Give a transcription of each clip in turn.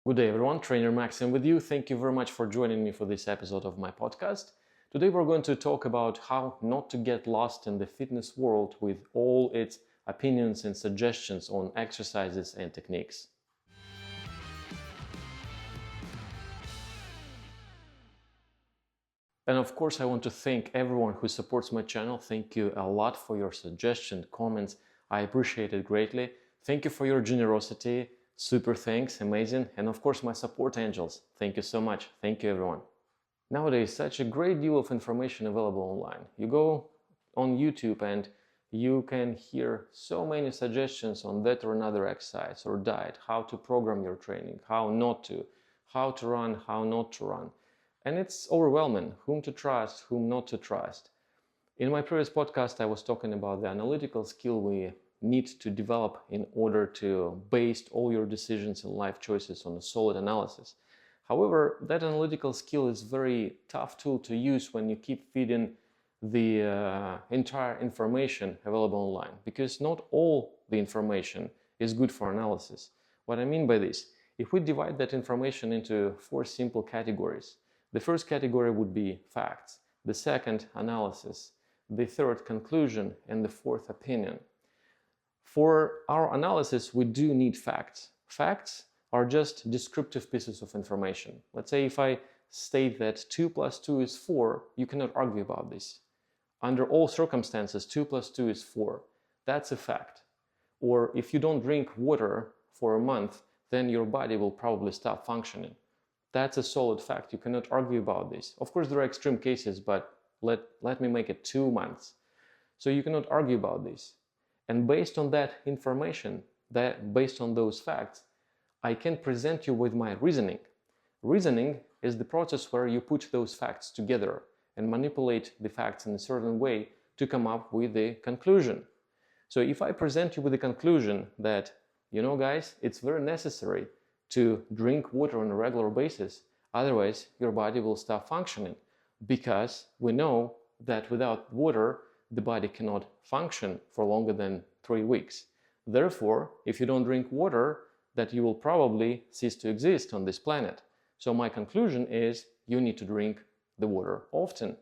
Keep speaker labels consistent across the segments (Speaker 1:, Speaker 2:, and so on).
Speaker 1: Good day everyone, Trainer Maxim with you. Thank you very much for joining me for this episode of my podcast. Today we're going to talk about how not to get lost in the fitness world with all its opinions and suggestions on exercises and techniques. And of course, I want to thank everyone who supports my channel. Thank you a lot for your suggestions, comments. I appreciate it greatly. Thank you for your generosity. Super thanks, amazing. And of course, my support angels. Thank you so much. Thank you, everyone. Nowadays, such a great deal of information available online. You go on YouTube and you can hear so many suggestions on that or another exercise or diet, how to program your training, how not to, how to run, how not to run. And it's overwhelming, whom to trust, whom not to trust. In my previous podcast, I was talking about the analytical skill we need to develop in order to base all your decisions and life choices on a solid analysis. However, that analytical skill is a very tough tool to use when you keep feeding the entire information available online, because not all the information is good for analysis. What I mean by this, if we divide that information into 4 simple categories, the first category would be facts, the second, analysis, the third, conclusion, and the fourth, opinion. For our analysis, we do need facts. Facts are just descriptive pieces of information. Let's say if I state that 2 plus 2 is 4, you cannot argue about this. Under all circumstances, 2 plus 2 is 4. That's a fact. Or if you don't drink water for a month, then your body will probably stop functioning. That's a solid fact. You cannot argue about this. Of course, there are extreme cases, but let me make it 2 months. So you cannot argue about this. And based on that information, based on those facts, I can present you with my reasoning. Reasoning is the process where you put those facts together and manipulate the facts in a certain way to come up with the conclusion. So if I present you with the conclusion that, guys, it's very necessary to drink water on a regular basis, otherwise your body will stop functioning, because we know that without water, the body cannot function for longer than 3 weeks. Therefore, if you don't drink water, that you will probably cease to exist on this planet. So my conclusion is you need to drink the water often.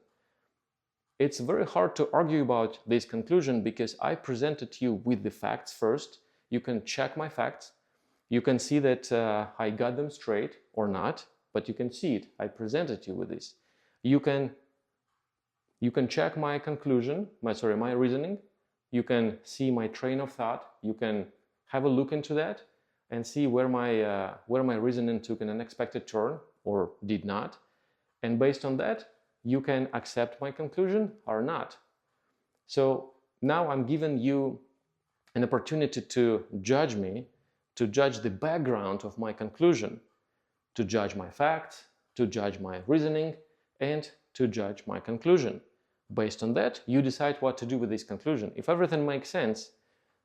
Speaker 1: It's very hard to argue about this conclusion because I presented you with the facts first. You can check my facts. You can see that I got them straight or not, but you can see it. I presented you with this. You can check my conclusion, my reasoning. You can see my train of thought. You can have a look into that and see where my reasoning took an unexpected turn or did not. And based on that, you can accept my conclusion or not. So now I'm giving you an opportunity to judge me, to judge the background of my conclusion, to judge my facts, to judge my reasoning, and to judge my conclusion. Based on that, you decide what to do with this conclusion. If everything makes sense,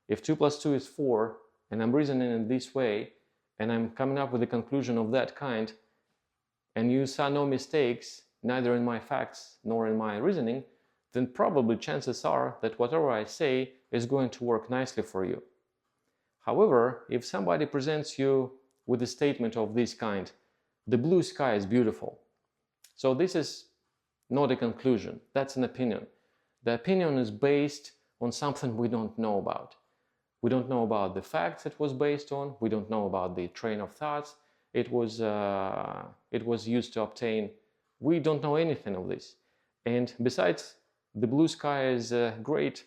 Speaker 1: if 2 plus 2 is 4, and I'm reasoning in this way, and I'm coming up with a conclusion of that kind, and you saw no mistakes, neither in my facts nor in my reasoning, then probably chances are that whatever I say is going to work nicely for you. However, if somebody presents you with a statement of this kind, the blue sky is beautiful. So this is not a conclusion, that's an opinion. The opinion is based on something we don't know about. We don't know about the facts it was based on, we don't know about the train of thoughts it was used to obtain. We don't know anything of this. And besides, the blue sky is great,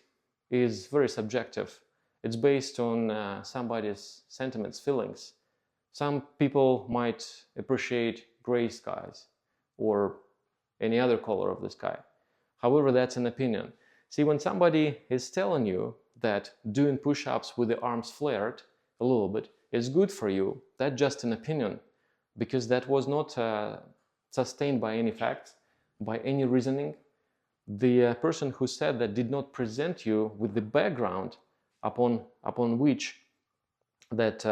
Speaker 1: is very subjective. It's based on somebody's sentiments, feelings. Some people might appreciate gray skies or any other color of the sky. However, that's an opinion. See, when somebody is telling you that doing push-ups with the arms flared a little bit is good for you, that's just an opinion, because that was not sustained by any facts, by any reasoning. The person who said that did not present you with the background upon which that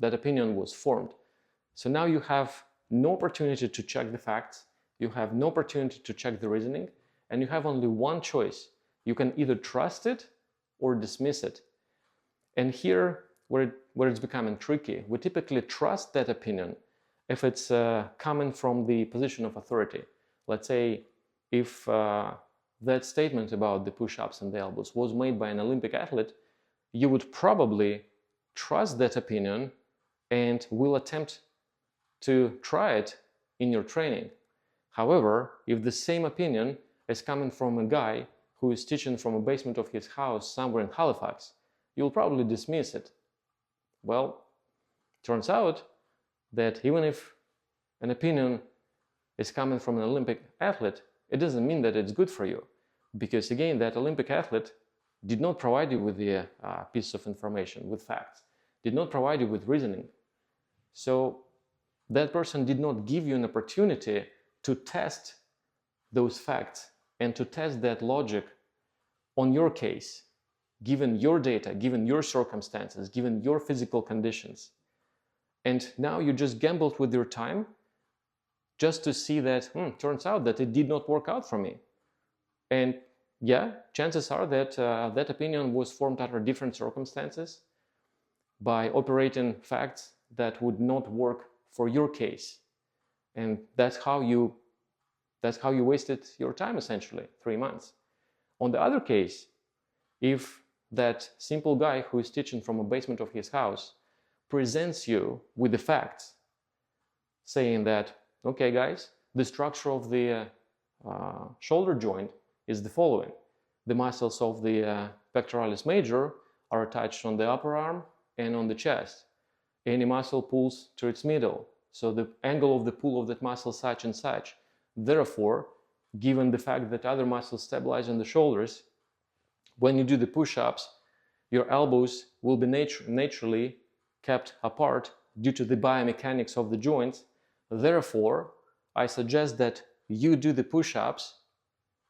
Speaker 1: opinion was formed. So now you have no opportunity to check the facts, you have no opportunity to check the reasoning, and you have only one choice. You can either trust it or dismiss it. And here where it's becoming tricky. We typically trust that opinion if it's coming from the position of authority. Let's say if that statement about the push-ups and the elbows was made by an Olympic athlete, you would probably trust that opinion and will attempt to try it in your training. However, if the same opinion is coming from a guy who is teaching from a basement of his house somewhere in Halifax, you'll probably dismiss it. Well, turns out that even if an opinion is coming from an Olympic athlete, it doesn't mean that it's good for you. Because again, that Olympic athlete did not provide you with the piece of information, with facts, did not provide you with reasoning. So that person did not give you an opportunity to test those facts and to test that logic on your case, given your data, given your circumstances, given your physical conditions. And now you just gambled with your time just to see that, turns out that it did not work out for me. And yeah, chances are that that opinion was formed under different circumstances by operating facts that would not work for your case. And that's how you wasted your time, essentially, 3 months. On the other case, if that simple guy who is teaching from a basement of his house presents you with the facts, saying that, okay guys, the structure of the shoulder joint is the following. The muscles of the pectoralis major are attached on the upper arm and on the chest. Any muscle pulls to its middle, so the angle of the pull of that muscle such and such. Therefore, given the fact that other muscles stabilize on the shoulders, when you do the push-ups, your elbows will be naturally kept apart due to the biomechanics of the joints. Therefore, I suggest that you do the push-ups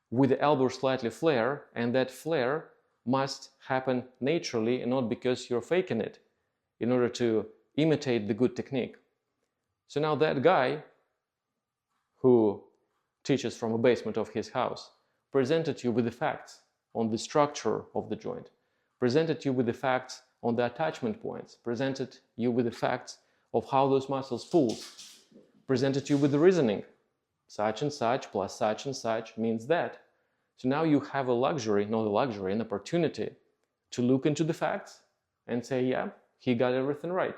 Speaker 1: with the elbow slightly flare, and that flare must happen naturally and not because you're faking it in order to imitate the good technique. So now that guy who teaches from a basement of his house presented you with the facts on the structure of the joint, presented you with the facts on the attachment points, presented you with the facts of how those muscles pull, presented you with the reasoning. Such and such plus such and such means that. So now you have a luxury, not a luxury, an opportunity to look into the facts and say, yeah, he got everything right.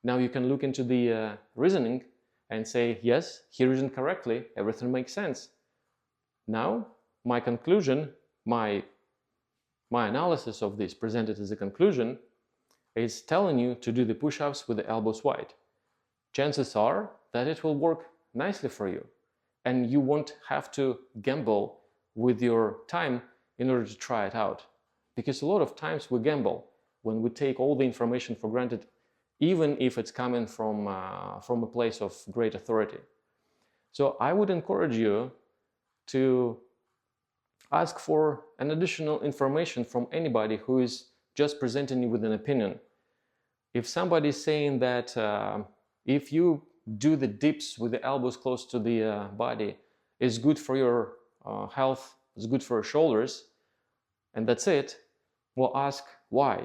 Speaker 1: Now you can look into the reasoning and say, yes, he reasoned correctly, everything makes sense. Now, my conclusion, my analysis of this presented as a conclusion is telling you to do the push-ups with the elbows wide. Chances are that it will work nicely for you, and you won't have to gamble with your time in order to try it out. Because a lot of times we gamble when we take all the information for granted, even if it's coming from a place of great authority. So I would encourage you to ask for an additional information from anybody who is just presenting you with an opinion. If somebody is saying that if you do the dips with the elbows close to the body, is good for your health, is good for your shoulders, and that's it, well, ask why.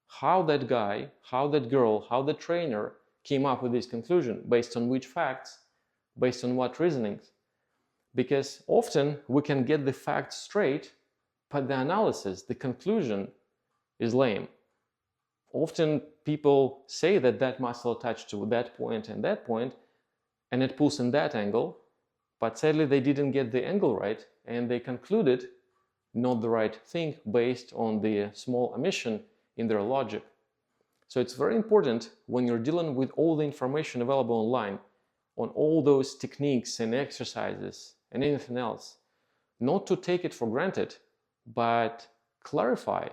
Speaker 1: How that guy, how that girl, how the trainer came up with this conclusion, based on which facts, based on what reasonings. Because often we can get the facts straight, but the analysis, the conclusion is lame. Often people say that that muscle attached to that point, and it pulls in that angle, but sadly they didn't get the angle right, and they concluded not the right thing based on the small omission in their logic. So it's very important when you're dealing with all the information available online, on all those techniques and exercises and anything else, not to take it for granted, but clarify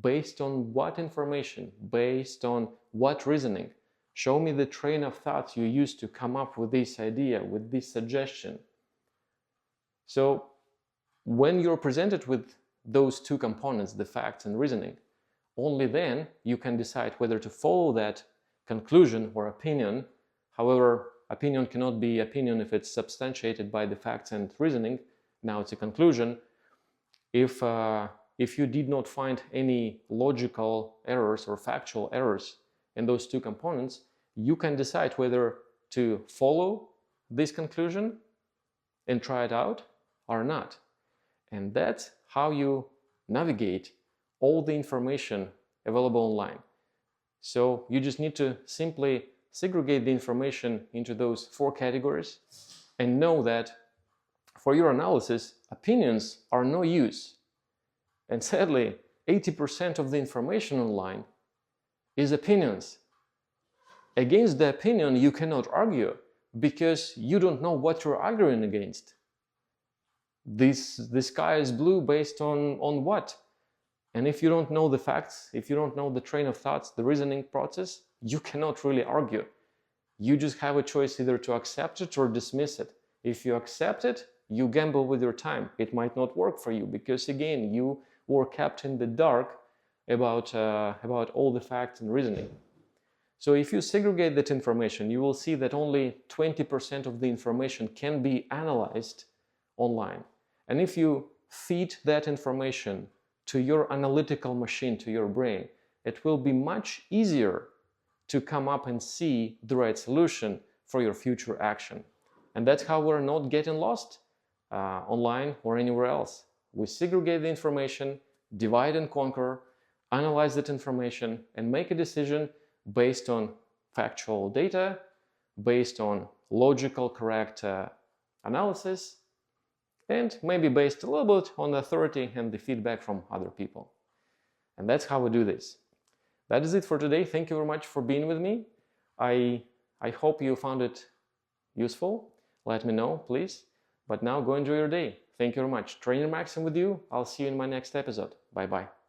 Speaker 1: based on what information, based on what reasoning. Show me the train of thoughts you used to come up with this idea, with this suggestion. So when you're presented with those two components, the facts and reasoning, only then you can decide whether to follow that conclusion or opinion. However, opinion cannot be opinion if it's substantiated by the facts and reasoning. Now it's a conclusion. If if you did not find any logical errors or factual errors in those two components, you can decide whether to follow this conclusion and try it out or not. And that's how you navigate all the information available online. So you just need to simply segregate the information into those 4 categories and know that for your analysis, opinions are no use. And sadly, 80% of the information online is opinions. Against the opinion, you cannot argue because you don't know what you're arguing against. The sky is blue based on what? And if you don't know the facts, if you don't know the train of thoughts, the reasoning process, you cannot really argue. You just have a choice either to accept it or dismiss it. If you accept it, you gamble with your time. It might not work for you because, again, you were kept in the dark about all the facts and reasoning. So if you segregate that information, you will see that only 20% of the information can be analyzed online. And if you feed that information to your analytical machine, to your brain, it will be much easier to come up and see the right solution for your future action. And that's how we're not getting lost online or anywhere else. We segregate the information, divide and conquer, analyze that information, and make a decision based on factual data, based on logical, correct analysis, and maybe based a little bit on the authority and the feedback from other people. And that's how we do this. That is it for today. Thank you very much for being with me. I hope you found it useful. Let me know, please. But now go enjoy your day. Thank you very much. Trainer Maxim with you. I'll see you in my next episode. Bye-bye.